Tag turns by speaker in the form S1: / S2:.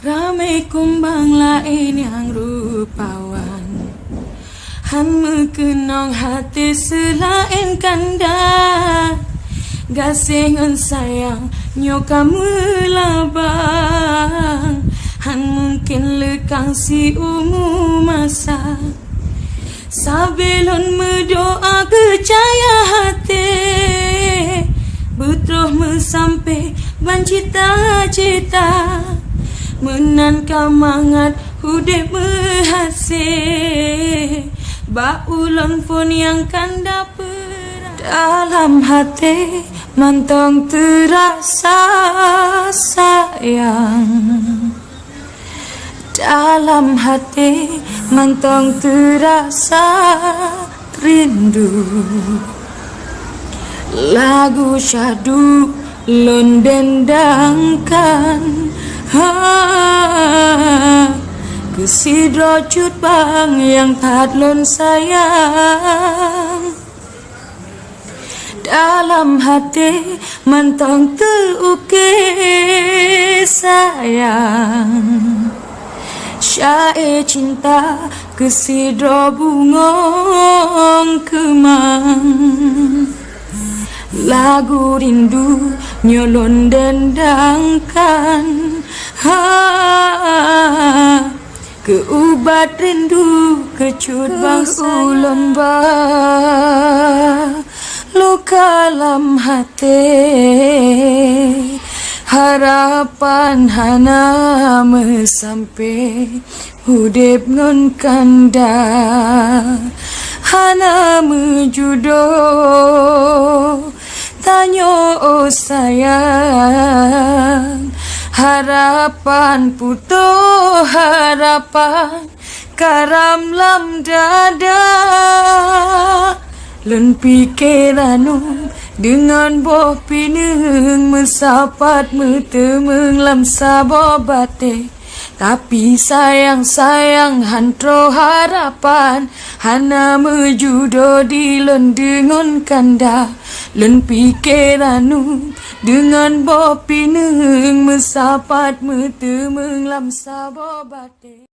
S1: Ramai kumbang lain yang rupawan, han mengenang hati selain kanda. Gasih ngan sayang nyoka melabang, han mungkin lekang si umum masa. Sebelum berdoa percaya hati, betul sampai ban cita-cita, menan kamangat hudip berhasil, baulang pun yang kanda perang. Dalam hati mantong terasa sayang, dalam hati mantong terasa rindu. Lagu syahdu lon dendangkan, kesidro cut bang yang tad lon sayang. Dalam hati mantong terukir sayang, syair cinta kesidro bungong kemang. Lagu rindu nyolon dendangkan, keubat rindu kecut bang ulun ba. Luka dalam hati, harapan hana mesampai hudip ngon kanda, hana mejudo tanyo oh sayang. Harapan putuh harapan karam lam dada, len pikiranu dengan boh pineng mesapat metemeng lam sabobate. Tapi sayang-sayang hantro harapan, hana mejudo di len dengan kanda. Len pikiranu dengan boh pineng mesapat metemeng lam sabobate.